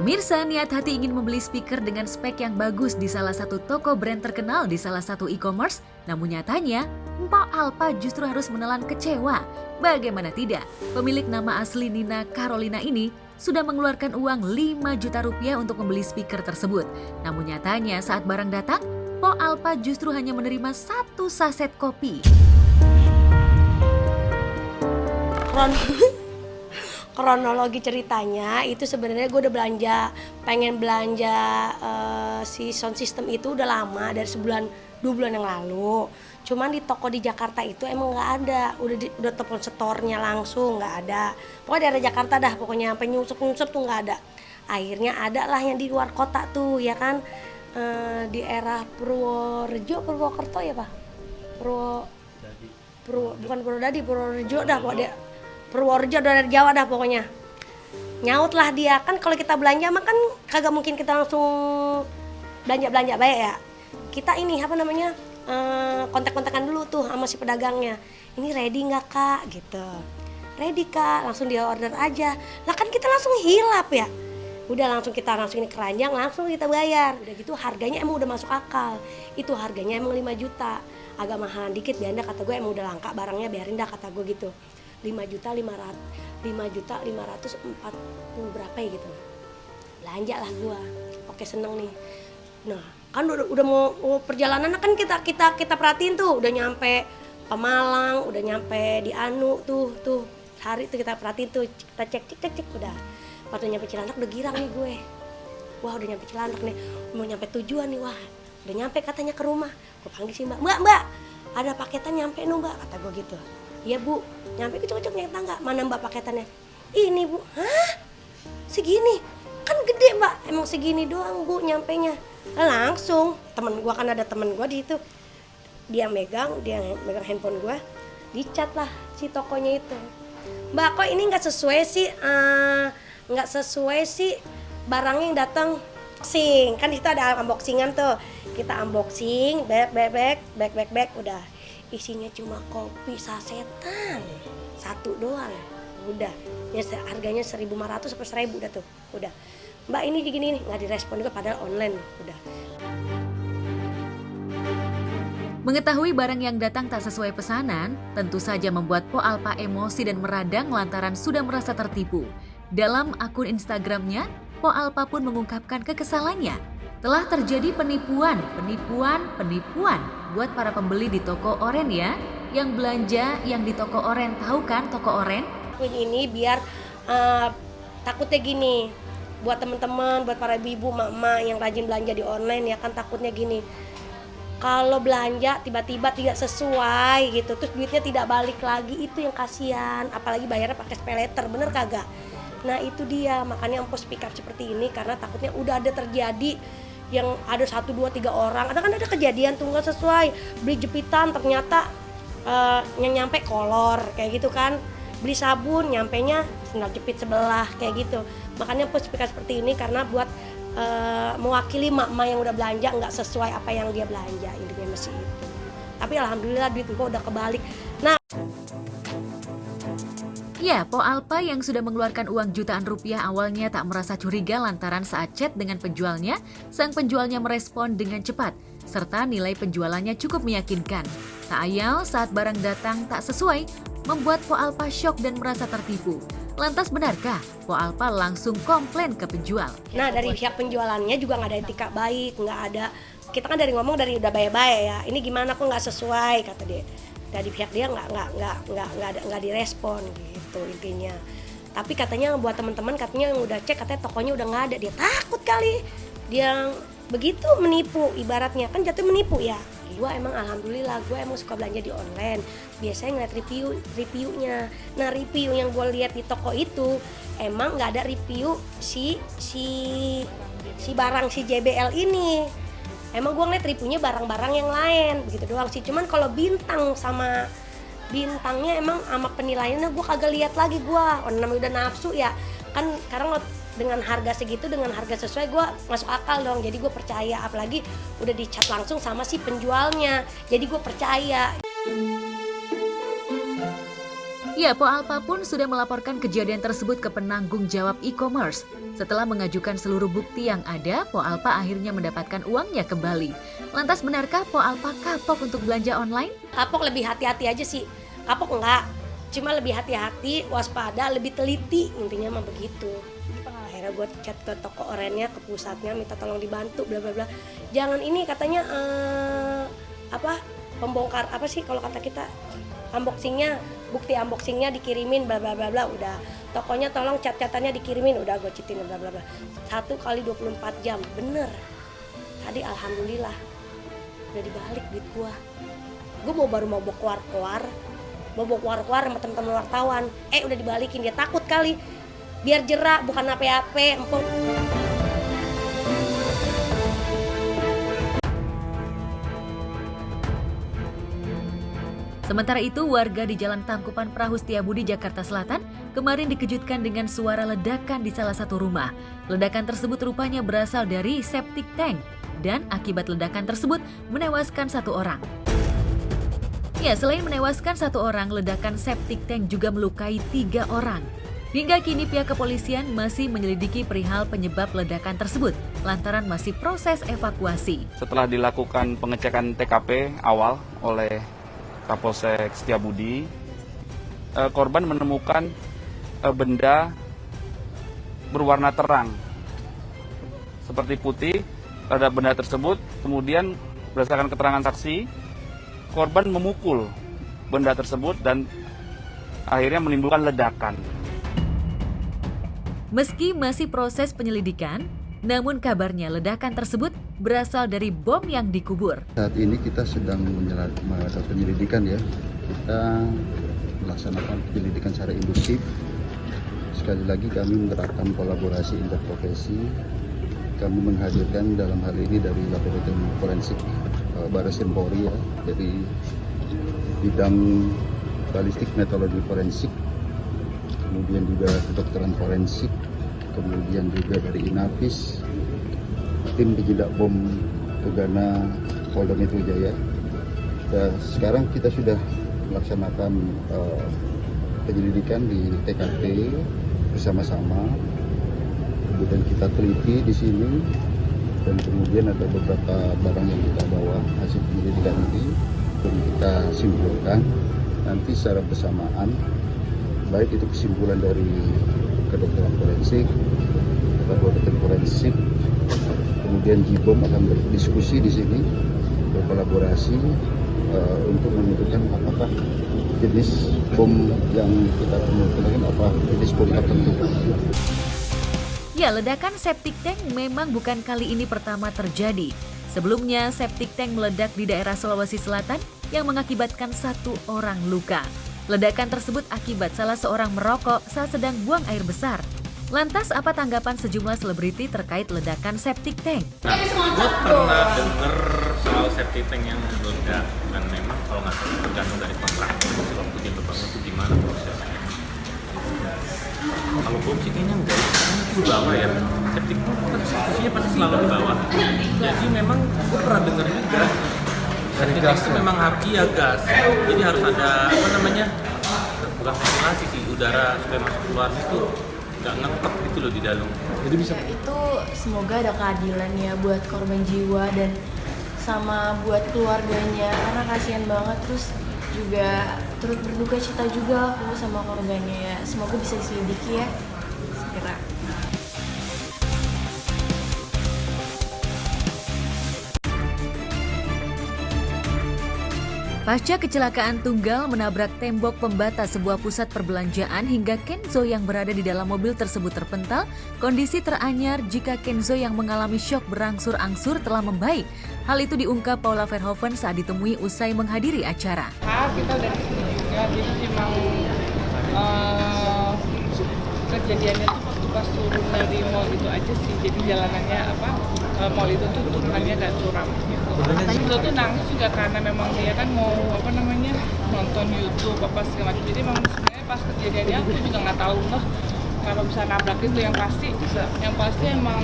Pemirsa niat hati ingin membeli speaker dengan spek yang bagus di salah satu toko brand terkenal di salah satu e-commerce, namun nyatanya Mpok Alpa justru harus menelan kecewa. Bagaimana tidak, pemilik nama asli Nina Carolina ini sudah mengeluarkan uang 5 juta rupiah untuk membeli speaker tersebut. Namun nyatanya saat barang datang, Mpok Alpa justru hanya menerima 1 saset kopi. Kronologi ceritanya itu sebenarnya gue udah pengen belanja si sound system itu udah lama, dari sebulan 2 bulan yang lalu. Cuman di toko di Jakarta itu emang nggak ada, udah telepon store-nya langsung nggak ada. Pokoknya daerah Jakarta dah, pokoknya sampai nyusup tuh nggak ada. Akhirnya ada lah yang di luar kota tuh, ya kan, di daerah Purwokerto ya Pak? Bukan Purwodadi, Purworejo dah pokoknya. Purworejo dari Jawa dah pokoknya. Nyaut lah dia, kan kalau kita belanja mah kan kagak mungkin kita langsung belanja baik ya. Kita ini kontak-kontakan dulu tuh sama si pedagangnya. Ini ready nggak Kak gitu. Ready Kak, langsung dia order aja. Lah kan kita langsung hilap ya. Udah langsung ini keranjang, langsung kita bayar. Udah gitu harganya emang udah masuk akal. Itu harganya emang 5 juta. Agak mahalan dikit, biar kata gue emang udah langka barangnya, biarin dah kata gue gitu. 5.540 berapa ya gitu. Belanja lah gua. Oke, seneng nih. Nah, kan udah mau perjalanan kan kita perhatiin tuh, udah nyampe Pemalang, udah nyampe di Anu tuh hari itu kita perhatiin tuh, kita cek udah. Pas udah nyampe Cilandak udah girang nih gue. Wah, udah nyampe Cilandak nih, mau nyampe tujuan nih, wah. Udah nyampe katanya ke rumah. Gue panggil si Mbak, ada paketan nyampe no Mbak, kata gue gitu. Iya Bu, nyampe kecok-kecok naik tangga. Mana Mbak paketannya? Ini Bu. Hah? Segini? Kan gede Mbak. Emang segini doang Bu nyampenya. Langsung, ada temen gua di situ. Dia megang handphone gua. Dicat lah si tokonya itu. Mbak, kok ini nggak sesuai sih barangnya yang datang. Unboxing. Kan di situ ada unboxingan tuh. Kita unboxing, back, udah. Isinya cuma kopi sasetan 1 doang, udah ya harganya 1.500 sampai 1.000 udah tuh, udah Mbak ini gini nih, nggak direspon juga padahal online, udah. Mengetahui barang yang datang tak sesuai pesanan, tentu saja membuat Po Alpa emosi dan meradang lantaran sudah merasa tertipu. Dalam akun Instagramnya, Po Alpa pun mengungkapkan kekesalannya. Telah terjadi penipuan buat para pembeli di toko Oren ya. Yang belanja yang di toko Oren, tahu kan toko Oren? Ini biar takutnya gini, buat teman-teman, buat para ibu, mak-mak yang rajin belanja di online ya kan, takutnya gini. Kalau belanja tiba-tiba tidak sesuai gitu, terus duitnya tidak balik lagi, itu yang kasihan. Apalagi bayarnya pakai paylater, bener kagak? Nah itu dia, makanya Empo speak up seperti ini karena takutnya udah ada terjadi yang ada 1, 2, 3 orang. Ada kejadian tuh nggak sesuai, beli jepitan ternyata yang nyampe kolor kayak gitu kan, beli sabun nyampenya sendal jepit sebelah kayak gitu. Makanya Empo speak up seperti ini karena buat mewakili mak-mak yang udah belanja nggak sesuai apa yang dia belanja, intinya masih itu. Tapi alhamdulillah duit Empo udah kebalik. Nah, ya, Po Alpa yang sudah mengeluarkan uang jutaan rupiah awalnya tak merasa curiga lantaran saat chat dengan penjualnya, sang penjualnya merespon dengan cepat, serta nilai penjualannya cukup meyakinkan. Tak ayal saat barang datang tak sesuai, membuat Po Alpa syok dan merasa tertipu. Lantas benarkah Po Alpa langsung komplain ke penjual? Nah dari pihak penjualannya juga nggak ada etika baik, nggak ada. Kita kan dari ngomong dari udah baik-baik ya, ini gimana kok nggak sesuai kata dia. Dari pihak dia nggak direspon gitu intinya. Tapi katanya buat teman-teman katanya yang udah cek katanya tokonya udah nggak ada, dia takut kali dia begitu menipu, ibaratnya kan jatuh menipu ya. Gue emang alhamdulillah gue emang suka belanja di online, biasanya ngeliat reviewnya. Nah review yang gue lihat di toko itu emang nggak ada review si barang si JBL ini. Emang gue ngeliat reviewnya barang-barang yang lain, begitu doang sih. Cuman kalau bintangnya emang sama penilaiannya gue kagak lihat lagi gue. Namanya udah nafsu ya, kan sekarang dengan harga segitu, dengan harga sesuai gue masuk akal dong. Jadi gue percaya, apalagi udah dicat langsung sama si penjualnya. Jadi gue percaya. Ya, Po Alpa pun sudah melaporkan kejadian tersebut ke penanggung jawab e-commerce. Setelah mengajukan seluruh bukti yang ada, Po Alpa akhirnya mendapatkan uangnya kembali. Lantas benarkah Po Alpa kapok untuk belanja online? Kapok lebih hati-hati aja sih. Kapok enggak, cuma lebih hati-hati, waspada, lebih teliti, intinya mah begitu. Akhirnya gue chat ke toko orennya, ke pusatnya, minta tolong dibantu, bla bla bla. Jangan ini katanya pembongkar apa sih kalau kata kita, unboxingnya, bukti unboxingnya dikirimin, bla bla bla bla. Udah, tokonya tolong cat-catannya dikirimin, udah gue citin, bla bla bla. 1 kali 24 jam, bener. Tadi alhamdulillah udah dibalik duit gue. Gue baru mau bawa keluar sama teman-teman wartawan. Udah dibalikin, dia takut kali. Biar jerak, bukan apa-apa, empuk. Sementara itu, warga di Jalan Tangkupan Perahu Setiabudi, Jakarta Selatan kemarin dikejutkan dengan suara ledakan di salah satu rumah. Ledakan tersebut rupanya berasal dari septic tank dan akibat ledakan tersebut menewaskan 1 orang. Ya, selain menewaskan 1 orang, ledakan septic tank juga melukai 3 orang. Hingga kini pihak kepolisian masih menyelidiki perihal penyebab ledakan tersebut lantaran masih proses evakuasi. Setelah dilakukan pengecekan TKP awal oleh Kapolsek Setiabudi, korban menemukan benda berwarna terang seperti putih pada benda tersebut. Kemudian berdasarkan keterangan saksi, korban memukul benda tersebut dan akhirnya menimbulkan ledakan. Meski masih proses penyelidikan, namun kabarnya ledakan tersebut berasal dari bom yang dikubur. Saat ini kita sedang melakukan penyelidikan ya. Kita melaksanakan penyelidikan secara induktif. Sekali lagi kami menerapkan kolaborasi interprofesi. Kami menghadirkan dalam hal ini dari Laboratorium Forensik Baris Krim Polri ya, dari bidang balistik metodologi forensik, kemudian juga kedokteran forensik, kemudian juga dari Inafis, tim penjinak bom Gegana Polda Metro Jaya. Dan sekarang kita sudah melaksanakan penyelidikan di TKP bersama-sama. Kemudian kita teliti di sini dan kemudian ada beberapa barang yang kita bawa hasil penyelidikan ini dan kita simpulkan nanti secara bersamaan, baik itu kesimpulan dari kedokteran forensik, laboratorium forensik, kemudian JIBOM akan berdiskusi di sini, berkolaborasi untuk menentukan apakah jenis bom yang kita temukan, apa jenis bom tertentu. Ya, ledakan septic tank memang bukan kali ini pertama terjadi. Sebelumnya, septic tank meledak di daerah Sulawesi Selatan yang mengakibatkan 1 orang luka. Ledakan tersebut akibat salah seorang merokok saat sedang buang air besar. Lantas, apa tanggapan sejumlah selebriti terkait ledakan septic tank? Nah, gue pernah denger soal septic tank yang meledak, dan memang kalau nggak salah tergantung dari kontraktor waktu dia berbangun itu gimana prosesnya. Kalau bom sih kayaknya enggak, karena itu di bawah ya. Septic tank kan posisinya pasti selalu di bawah. Jadi memang gue pernah denger juga septic tank itu memang gas. Jadi harus ada bukan ventilasi sih, udara supaya masuk keluar itu nggak ngekep gitu loh di dalam. Jadi bisa. Itu semoga ada keadilan ya buat korban jiwa dan sama buat keluarganya, karena kasihan banget, terus juga turut berduka cita juga aku sama korbannya ya. Semoga bisa diselidiki ya segera. Pasca kecelakaan tunggal menabrak tembok pembatas sebuah pusat perbelanjaan hingga Kenzo yang berada di dalam mobil tersebut terpental, kondisi teranyar jika Kenzo yang mengalami syok berangsur-angsur telah membaik. Hal itu diungkap Paula Verhoeven saat ditemui usai menghadiri acara. Kita dari sini juga, jadi memang kejadiannya tuh waktu pas turun dari mall itu aja sih, jadi jalanannya mall itu tuh turunannya agak curam gitu. Itu tuh nangis juga karena memang dia kan mau nonton YouTube apa segala macam. Jadi memang sebenarnya pas kejadiannya aku juga nggak tahu loh kalau bisa nabrak itu. Yang pasti emang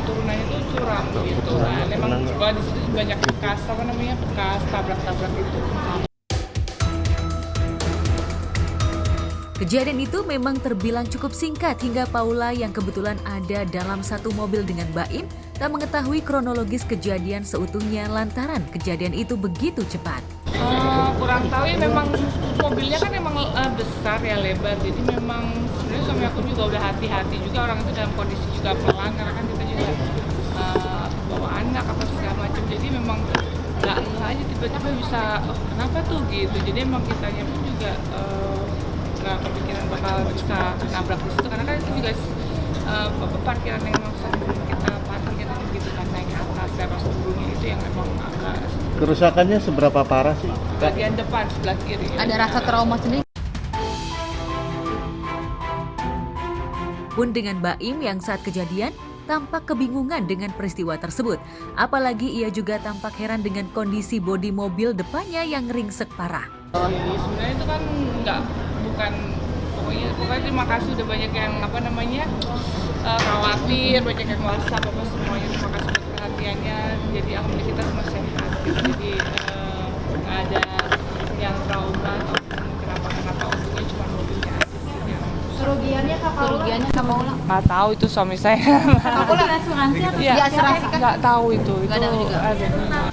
turunannya itu curam gitu. Nah, memang di situ banyak bekas bekas tabrak-tabrak itu. Kejadian itu memang terbilang cukup singkat hingga Paula yang kebetulan ada dalam satu mobil dengan Baim tak mengetahui kronologis kejadian seutuhnya lantaran kejadian itu begitu cepat. Kurang tahu ya, memang mobilnya kan emang besar ya, lebar, jadi memang sebenarnya suami aku juga udah hati-hati juga, orang itu dalam kondisi juga pelan karena kan kita juga bawa anak apa segala macam, jadi memang nggak ngeh aja tiba-tiba bisa kenapa tuh gitu, jadi emang kitanya pun juga nggak kepikiran bakal bisa nabrak di situ karena kan itu juga parkiran yang memang sering kita parkir gitu kan, naik ke atas teras turunnya itu yang memang agak. Kerusakannya seberapa parah sih? Bagian depan sebelah kiri. Ada rasa trauma sendiri? Pun dengan Baim yang saat kejadian tampak kebingungan dengan peristiwa tersebut. Apalagi ia juga tampak heran dengan kondisi bodi mobil depannya yang ringsek parah. Jadi sebenarnya itu kan bukan pokoknya terima kasih udah banyak yang khawatir, banyak yang WhatsApp apa semuanya, terima kasih buat perhatiannya. Jadi alhamdulillah kita semua sehat. Jadi nggak ada yang trauma atau kenapa untungnya cuma mobilnya aja sih. Kerugiannya Kak Paula? Nggak tahu itu suami saya. Kak Paula asuransi atau Iya, diasuransikan? nggak tahu itu. Nggak tahu juga. Ada.